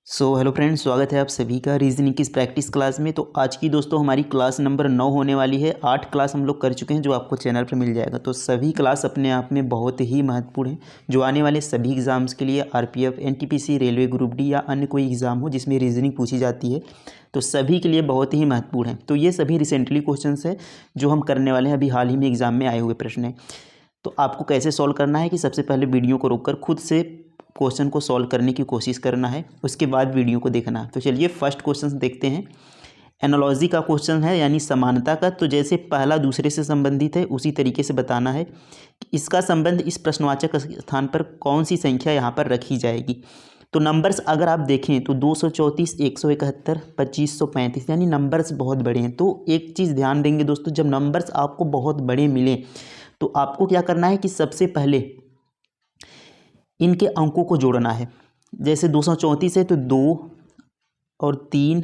Hello friends, स्वागत है आप सभी का रीजनिंग की इस प्रैक्टिस क्लास में। तो आज की दोस्तों हमारी क्लास नंबर 9 होने वाली है। 8 क्लास हम लोग कर चुके हैं जो आपको चैनल पर मिल जाएगा। तो सभी क्लास अपने आप में बहुत ही महत्वपूर्ण है जो आने वाले सभी एग्ज़ाम्स के लिए RPF, NTPC, railway group D या अन्य कोई एग्ज़ाम हो जिसमें रीजनिंग पूछी जाती है तो सभी के लिए बहुत ही महत्वपूर्ण है। तो ये सभी रिसेंटली क्वेश्चन है जो हम करने वाले हैं, अभी हाल ही में एग्ज़ाम में आए हुए प्रश्न है। तो आपको कैसे सॉल्व करना है कि सबसे पहले वीडियो को रोककर खुद से क्वेश्चन को सॉल्व करने की कोशिश करना है, उसके बाद वीडियो को देखना है। तो चलिए फर्स्ट क्वेश्चन देखते हैं। एनालॉजी का क्वेश्चन है, यानी समानता का। तो जैसे पहला दूसरे से संबंधित है उसी तरीके से बताना है कि इसका संबंध इस प्रश्नवाचक स्थान पर कौन सी संख्या यहाँ पर रखी जाएगी। तो नंबर्स अगर आप देखें तो 234, 171, 2535, यानी नंबर्स बहुत बड़े हैं। तो एक चीज़ ध्यान देंगे दोस्तों, जब नंबर्स आपको बहुत बड़े मिलें तो आपको क्या करना है कि सबसे पहले इनके अंकों को जोड़ना है। जैसे 234 है तो 2 और 3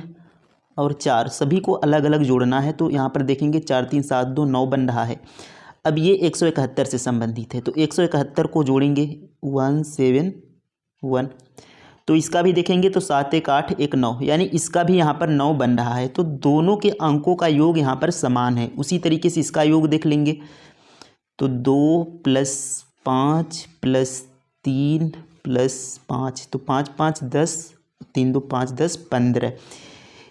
और 4 सभी को अलग अलग जोड़ना है। तो यहाँ पर देखेंगे 4 3 7 2 9 बन रहा है। अब ये 171 से संबंधित है तो 171 को जोड़ेंगे 171। तो इसका भी देखेंगे तो 7 1 8 1 9, यानी इसका भी यहाँ पर 9 बन रहा है। तो दोनों के अंकों का योग यहाँ पर समान है। उसी तरीके से इसका योग देख लेंगे तो 2 + 5 + 3 + 5, तो 5 5 10, 3 2 5 10 15,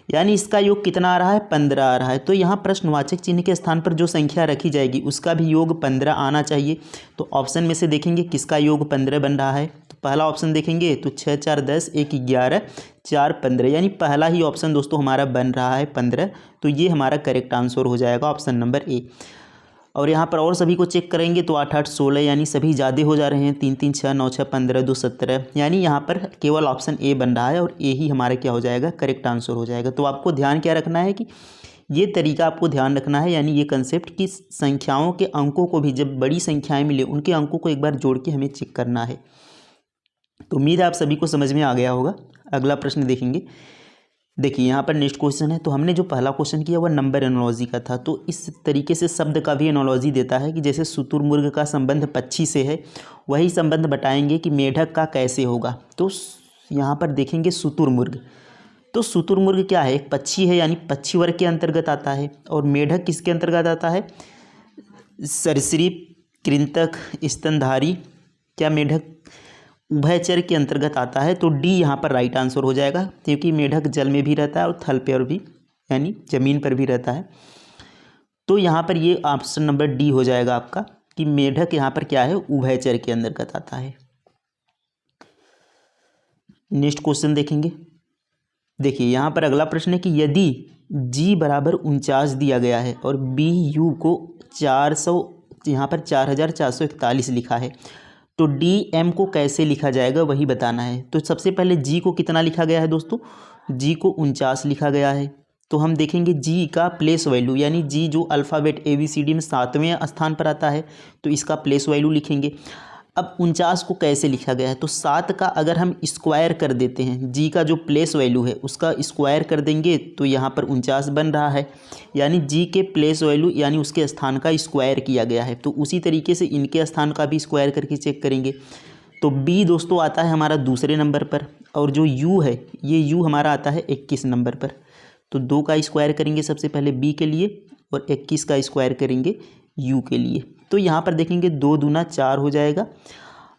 यानी इसका योग कितना आ रहा है? 15 आ रहा है। तो यहाँ प्रश्नवाचक चिन्ह के स्थान पर जो संख्या रखी जाएगी उसका भी योग 15 आना चाहिए। तो ऑप्शन में से देखेंगे किसका योग 15 बन रहा है। तो पहला ऑप्शन देखेंगे तो 6 4 10, 1 11, 4 15, यानी पहला ही ऑप्शन दोस्तों हमारा बन रहा है 15। तो ये हमारा करेक्ट आंसर हो जाएगा, ऑप्शन नंबर ए। और यहाँ पर और सभी को चेक करेंगे तो 8 8 16, यानी सभी ज़्यादा हो जा रहे हैं। 3 3 6 9 6 15 2 17, यानी यहाँ पर केवल ऑप्शन ए बन रहा है और ए ही हमारा क्या हो जाएगा? करेक्ट आंसर हो जाएगा। तो आपको ध्यान क्या रखना है कि ये तरीका आपको ध्यान रखना है, यानी ये कंसेप्ट कि संख्याओं के अंकों को भी जब बड़ी संख्याएँ मिले उनके अंकों को एक बार जोड़ के हमें चेक करना है। तो उम्मीद है आप सभी को समझ में आ गया होगा। अगला प्रश्न देखेंगे। देखिए यहाँ पर नेक्स्ट क्वेश्चन है। तो हमने जो पहला क्वेश्चन किया वह नंबर एनोलॉजी का था। तो इस तरीके से शब्द का भी एनोलॉजी देता है कि जैसे शुतुरमुर्ग का संबंध पक्षी से है, वही संबंध बताएंगे कि मेढक का कैसे होगा। तो यहाँ पर देखेंगे शुतुरमुर्ग। तो शुतुरमुर्ग क्या है? एक पक्षी है, यानी पक्षी वर्ग के अंतर्गत आता है। और मेढक किसके अंतर्गत आता है? सरीसृप, कृंतक, स्तनधारी। क्या मेढक उभयचर के अंतर्गत आता है? तो डी यहाँ पर राइट आंसर हो जाएगा, क्योंकि मेढक जल में भी रहता है और थल पर भी, यानी जमीन पर भी रहता है। तो यहाँ पर ये ऑप्शन नंबर डी हो जाएगा आपका कि मेढक यहाँ पर क्या है? उभयचर के अंतर्गत आता है। नेक्स्ट क्वेश्चन देखेंगे। देखिए यहाँ पर अगला प्रश्न है कि यदि जी बराबर 49 दिया गया है और बी यू को 400, यहाँ पर 4441 लिखा है, तो डी एम को कैसे लिखा जाएगा वही बताना है। तो सबसे पहले जी को कितना लिखा गया है दोस्तों? जी को 49 लिखा गया है। तो हम देखेंगे जी का प्लेस वैल्यू, यानी जी जो अल्फ़ाबेट ABCD में 7वें स्थान पर आता है तो इसका प्लेस वैल्यू लिखेंगे। अब 49 को कैसे लिखा गया है? तो 7 का अगर हम स्क्वायर कर देते हैं, जी का जो प्लेस वैल्यू है उसका स्क्वायर कर देंगे तो यहाँ पर 49 बन रहा है, यानी जी के प्लेस वैल्यू यानी उसके स्थान का स्क्वायर किया गया है। तो उसी तरीके से इनके स्थान का भी स्क्वायर करके चेक करेंगे। तो बी दोस्तों आता है हमारा दूसरे नंबर पर, और जो यू है ये यू हमारा आता है 21 नंबर पर। तो 2 का स्क्वायर करेंगे सबसे पहले बी के लिए और 21 का स्क्वायर करेंगे यू के लिए। तो यहाँ पर देखेंगे 2 दूना 4 हो जाएगा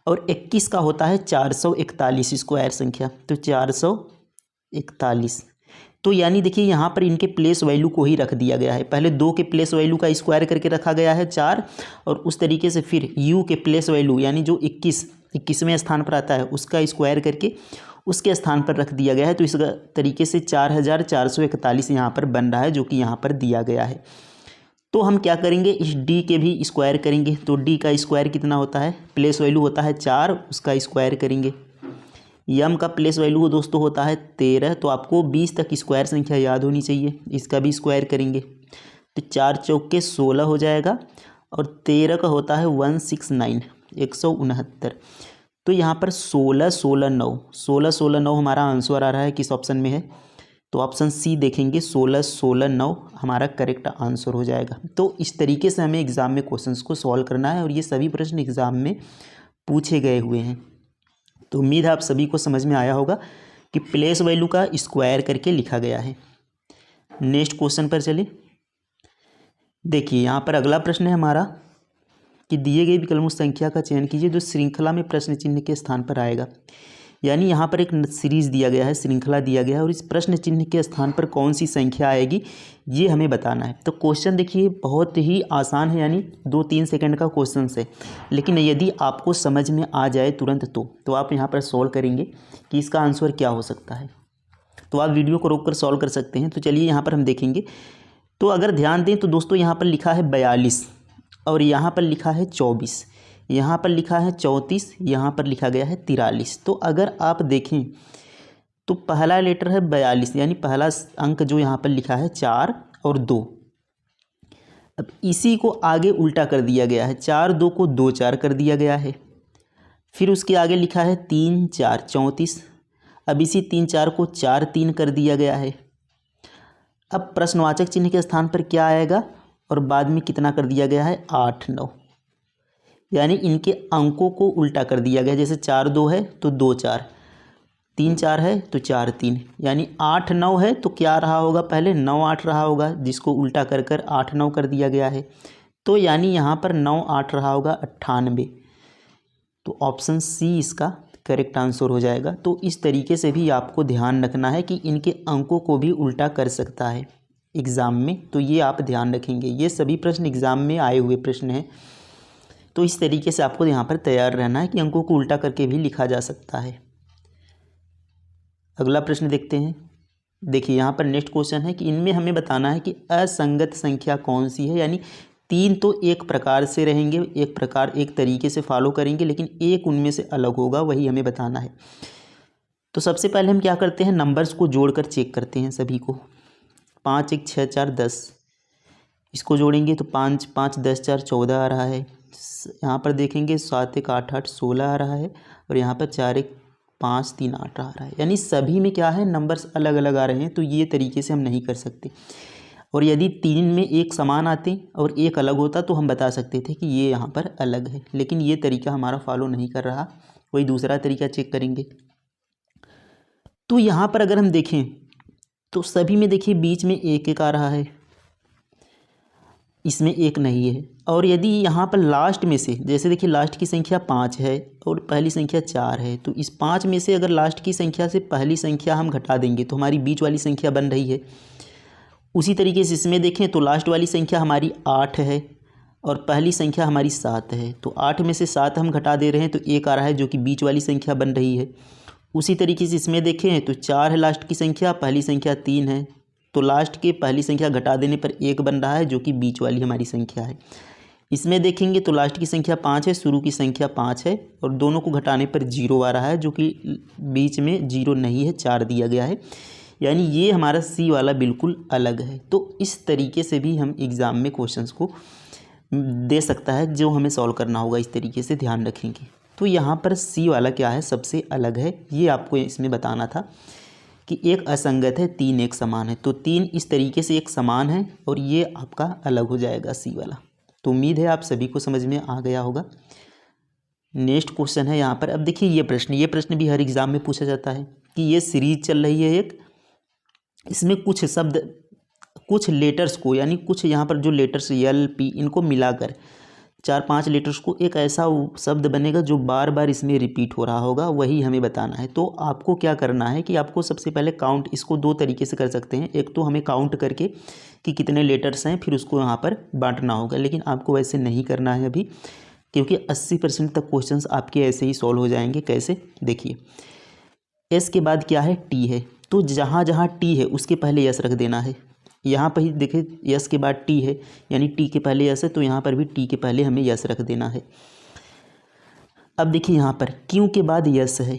और 21 का होता है 441 स्क्वायर संख्या, तो 441। तो यानी देखिए यहाँ पर इनके प्लेस वैल्यू को ही रख दिया गया है। पहले 2 के प्लेस वैल्यू का स्क्वायर करके रखा गया है 4, और उस तरीके से फिर यू के प्लेस वैल्यू यानी जो 21वें स्थान पर आता है उसका स्क्वायर करके उसके स्थान पर रख दिया गया है। तो इस तरीके से 4441 यहाँ पर बन रहा है, जो कि यहाँ पर दिया गया है। तो हम क्या करेंगे, इस डी के भी स्क्वायर करेंगे। तो डी का स्क्वायर कितना होता है? प्लेस वैल्यू होता है 4, उसका स्क्वायर करेंगे। यम का प्लेस वैल्यू दोस्तों होता है 13, तो आपको 20 तक स्क्वायर संख्या याद होनी चाहिए, इसका भी स्क्वायर करेंगे। तो 4 चौके 16 हो जाएगा और 13 का होता है 169, 169। तो यहाँ पर 16 16 9, 16 16 9 हमारा आंसर आ रहा है, किस ऑप्शन में है? तो ऑप्शन सी देखेंगे, 16 16 9 हमारा करेक्ट आंसर हो जाएगा। तो इस तरीके से हमें एग्ज़ाम में क्वेश्चंस को सॉल्व करना है और ये सभी प्रश्न एग्ज़ाम में पूछे गए हुए हैं। तो उम्मीद है आप सभी को समझ में आया होगा कि प्लेस वैल्यू का स्क्वायर करके लिखा गया है। नेक्स्ट क्वेश्चन पर चले। देखिए यहाँ पर अगला प्रश्न है हमारा कि दिए गए विकल्पों संख्या का चयन कीजिए जो श्रृंखला में प्रश्न चिन्ह के स्थान पर आएगा। यानी यहाँ पर एक सीरीज दिया गया है, श्रृंखला दिया गया है, और इस प्रश्न चिन्ह के स्थान पर कौन सी संख्या आएगी ये हमें बताना है। तो क्वेश्चन देखिए बहुत ही आसान है, यानी 2-3 सेकंड का क्वेश्चन है, लेकिन यदि आपको समझ में आ जाए तुरंत तो आप यहाँ पर सॉल्व करेंगे कि इसका आंसर क्या हो सकता है। तो आप वीडियो को रोक कर सॉल्व कर सकते हैं। तो चलिए यहाँ पर हम देखेंगे। तो अगर ध्यान दें तो दोस्तों यहाँ पर लिखा है 42 और यहाँ पर लिखा है 24, यहाँ पर लिखा है 34, यहाँ पर लिखा गया है 43। तो अगर आप देखें तो पहला लेटर है 42, यानी पहला अंक जो यहाँ पर लिखा है 4 और 2। अब इसी को आगे उल्टा कर दिया गया है, 4 2 को 2 4 कर दिया गया है। फिर उसके आगे लिखा है 3 4 34। अब इसी 3 4 को 4 3 कर दिया गया है। अब प्रश्नवाचक चिन्ह के स्थान पर क्या आएगा और बाद में कितना कर दिया गया है 8 9, यानी इनके अंकों को उल्टा कर दिया गया। जैसे 4 2 है तो 2 4, 3 4 है तो 4 3, यानी 8 9 है तो क्या रहा होगा, पहले 9 8 रहा होगा, जिसको उल्टा कर कर 8 9 कर दिया गया है। तो यानी यहाँ पर 9 8 रहा होगा 98। तो ऑप्शन सी इसका करेक्ट आंसर हो जाएगा। तो इस तरीके से भी आपको ध्यान रखना है कि इनके अंकों को भी उल्टा कर सकता है एग्ज़ाम में। तो ये आप ध्यान रखेंगे, ये सभी प्रश्न एग्ज़ाम में आए हुए प्रश्न हैं। तो इस तरीके से आपको यहाँ पर तैयार रहना है कि अंकों को उल्टा करके भी लिखा जा सकता है। अगला प्रश्न देखते हैं। देखिए यहाँ पर नेक्स्ट क्वेश्चन है कि इनमें हमें बताना है कि असंगत संख्या कौन सी है। यानी 3 तो एक प्रकार से रहेंगे, एक तरीके से फॉलो करेंगे, लेकिन एक उनमें से अलग होगा, वही हमें बताना है। तो सबसे पहले हम क्या करते हैं, नंबर्स को जोड़कर चेक करते हैं सभी को। 5 1 6 4 10, इसको जोड़ेंगे तो 5 5 10 4 14 आ रहा है। यहाँ पर देखेंगे 7 1 8 8 16 आ रहा है, और यहाँ पर 4 1 5 3 8 आ रहा है। यानी सभी में क्या है, नंबर्स अलग अलग आ रहे हैं। तो ये तरीके से हम नहीं कर सकते। और यदि 3 में एक समान आते और एक अलग होता तो हम बता सकते थे कि ये यहाँ पर अलग है, लेकिन ये तरीका हमारा फॉलो नहीं कर रहा। कोई दूसरा तरीका चेक करेंगे। तो यहाँ पर अगर हम देखें तो सभी में देखिए बीच में 1 1 आ रहा है, इसमें 1 नहीं है। और यदि यहाँ पर लास्ट में से, जैसे देखिए लास्ट की संख्या 5 है और पहली संख्या 4 है, तो इस 5 में से अगर लास्ट की संख्या से पहली संख्या हम घटा देंगे तो हमारी बीच वाली संख्या बन रही है। उसी तरीके से इसमें देखें तो लास्ट वाली संख्या हमारी 8 है और पहली संख्या हमारी 7 है। तो 8 में से 7 हम घटा दे रहे हैं तो 1 आ रहा है, जो कि बीच वाली संख्या बन रही है। उसी तरीके से इसमें देखें तो 4 है लास्ट की संख्या, पहली संख्या 3 है, तो लास्ट के पहली संख्या घटा देने पर 1 बन रहा है, जो कि बीच वाली हमारी संख्या है। इसमें देखेंगे तो लास्ट की संख्या 5 है, शुरू की संख्या 5 है, और दोनों को घटाने पर 0 आ रहा है, जो कि बीच में 0 नहीं है, 4 दिया गया है। यानी ये हमारा सी वाला बिल्कुल अलग है। तो इस तरीके से भी हम एग्ज़ाम में क्वेश्चंस को दे सकता है, जो हमें सॉल्व करना होगा। इस तरीके से ध्यान रखेंगे। तो यहाँ पर सी वाला क्या है, सबसे अलग है। ये आपको इसमें बताना था कि एक असंगत है, 3 एक समान है। तो 3 इस तरीके से एक समान है और ये आपका अलग हो जाएगा सी वाला। तो उम्मीद है आप सभी को समझ में आ गया होगा। नेक्स्ट क्वेश्चन है यहाँ पर। अब देखिए ये प्रश्न भी हर एग्ज़ाम में पूछा जाता है कि ये सीरीज चल रही है एक, इसमें कुछ शब्द, कुछ लेटर्स को, यानी कुछ यहाँ पर जो लेटर्स एल पी, इनको मिलाकर 4-5 लेटर्स को एक ऐसा शब्द बनेगा जो बार बार इसमें रिपीट हो रहा होगा, वही हमें बताना है। तो आपको क्या करना है कि आपको सबसे पहले काउंट, इसको 2 तरीके से कर सकते हैं। एक तो हमें काउंट करके कि कितने लेटर्स हैं, फिर उसको यहाँ पर बांटना होगा, लेकिन आपको वैसे नहीं करना है अभी, क्योंकि 80% तक क्वेश्चंस आपके ऐसे ही सॉल्व हो जाएंगे। कैसे, देखिए एस के बाद क्या है, टी है, तो जहाँ जहाँ टी है उसके पहले यस रख देना है। यहाँ पर ही देखिए यस के बाद टी है, यानी टी के पहले यस है, तो यहाँ पर भी टी के पहले हमें यस रख देना है। अब देखिए यहाँ पर क्यों के बाद यस है,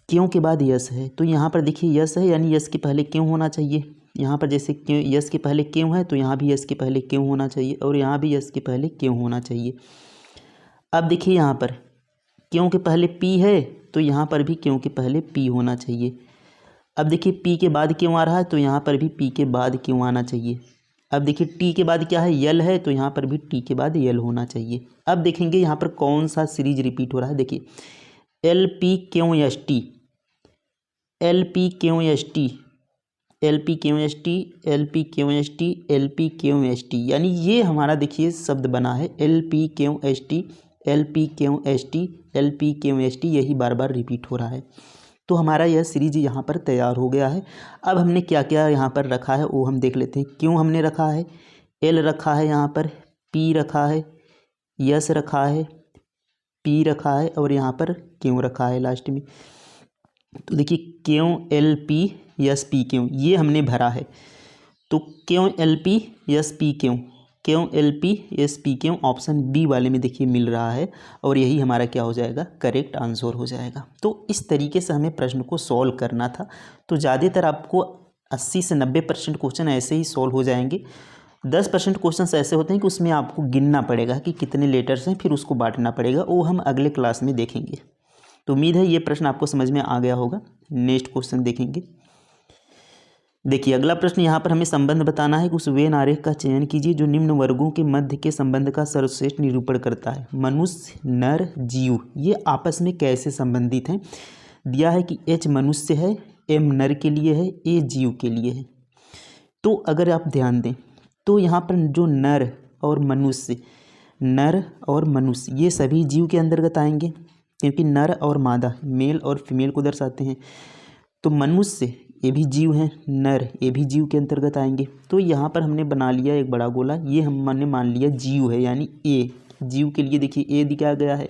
क्यों के बाद यस है, तो यहाँ पर देखिए यस है, यानी यस के पहले क्यों होना चाहिए। यहाँ पर जैसे क्यों, यस के पहले क्यों है, तो यहाँ भी यस के पहले क्यों होना चाहिए, और यहाँ भी यस के पहले क्यों होना चाहिए। अब देखिए यहाँ पर क्यों के पहले पी है, तो यहाँ पर भी क्यों के पहले पी होना चाहिए। अब देखिए पी के बाद क्यों आ रहा है, तो यहाँ पर भी पी के बाद क्यों आना चाहिए। अब देखिए टी के बाद क्या है, यल है, तो यहाँ पर भी टी के बाद यल होना चाहिए। अब देखेंगे यहाँ पर कौन सा सीरीज रिपीट हो रहा है। देखिए एल पी क्यों S T, LPQST, LPQST, LPQST, LPQST, यानी ये हमारा देखिए शब्द बना है LPQST, LPQST, LPQST, यही बार बार रिपीट हो रहा है। तो हमारा यह सीरीज यहाँ पर तैयार हो गया है। अब हमने क्या क्या यहाँ पर रखा है वो हम देख लेते हैं। क्यों हमने रखा है, L रखा है, यहाँ पर P रखा है, S रखा है, P रखा है और यहाँ पर क्यों रखा है लास्ट में। तो देखिए क्यों LPSP क्यों ये हमने भरा है। तो क्यों LPSP क्यों, क्यों LPSP क्यों ऑप्शन बी वाले में देखिए मिल रहा है और यही हमारा क्या हो जाएगा, करेक्ट आंसर हो जाएगा। तो इस तरीके से हमें प्रश्न को सॉल्व करना था। तो ज़्यादातर आपको 80 से 90% क्वेश्चन ऐसे ही सॉल्व हो जाएंगे। 10% क्वेश्चन ऐसे होते हैं कि उसमें आपको गिनना पड़ेगा कि कितने लेटर्स हैं, फिर उसको बांटना पड़ेगा, वो हम अगले क्लास में देखेंगे। तो उम्मीद है ये प्रश्न आपको समझ में आ गया होगा। नेक्स्ट क्वेश्चन देखेंगे। देखिए अगला प्रश्न यहाँ पर हमें संबंध बताना है कि उस वेन आरेख का चयन कीजिए जो निम्न वर्गों के मध्य के संबंध का सर्वश्रेष्ठ निरूपण करता है। मनुष्य, नर, जीव ये आपस में कैसे संबंधित हैं। दिया है कि H मनुष्य है, M नर के लिए है, A जीव के लिए है। तो अगर आप ध्यान दें तो यहाँ पर जो नर और मनुष्य, नर और मनुष्य ये सभी जीव के अंतर्गत आएंगे, क्योंकि नर और मादा मेल और फीमेल को दर्शाते हैं। तो मनुष्य ये भी जीव हैं, नर ये भी जीव के अंतर्गत आएंगे। तो यहाँ पर हमने बना लिया एक बड़ा गोला, ये हमने मान लिया जीव है, यानी ए जीव के लिए देखिए ए दिखाया गया है।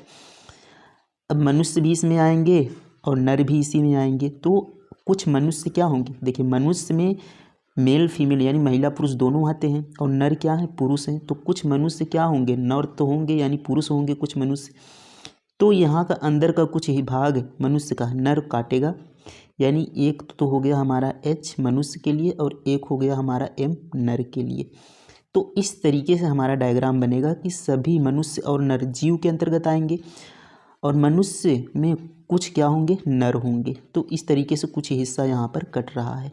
अब मनुष्य भी इसमें आएंगे और नर भी इसी में आएंगे। तो कुछ मनुष्य क्या होंगे, देखिए मनुष्य में मेल फीमेल यानी महिला पुरुष दोनों आते हैं और नर क्या है, पुरुष हैं। तो कुछ मनुष्य क्या होंगे, नर तो होंगे यानी पुरुष होंगे कुछ मनुष्य। तो यहाँ का अंदर का कुछ ही भाग मनुष्य का नर काटेगा, यानी एक तो हो गया हमारा H मनुष्य के लिए और एक हो गया हमारा M नर के लिए। तो इस तरीके से हमारा डायग्राम बनेगा कि सभी मनुष्य और नर जीव के अंतर्गत आएंगे और मनुष्य में कुछ क्या होंगे, नर होंगे। तो इस तरीके से कुछ हिस्सा यहाँ पर कट रहा है।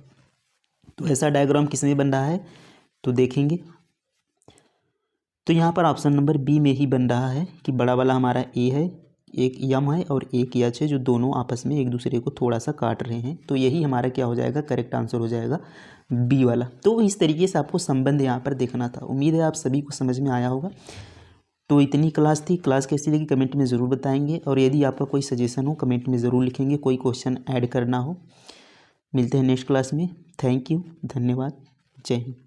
तो ऐसा डायग्राम किस में बन रहा है तो देखेंगे। तो यहाँ पर ऑप्शन नंबर बी में ही बन रहा है कि बड़ा वाला हमारा ए है, एक यम है और एक यच है, जो दोनों आपस में एक दूसरे को थोड़ा सा काट रहे हैं। तो यही हमारा क्या हो जाएगा, करेक्ट आंसर हो जाएगा बी वाला। तो इस तरीके से आपको संबंध यहाँ पर देखना था। उम्मीद है आप सभी को समझ में आया होगा। तो इतनी क्लास थी। क्लास कैसी लगी कमेंट में ज़रूर बताएंगे और यदि आपका कोई सजेशन हो कमेंट में ज़रूर लिखेंगे, कोई क्वेश्चन ऐड करना हो। मिलते हैं नेक्स्ट क्लास में। थैंक यू, धन्यवाद, जय हिंद।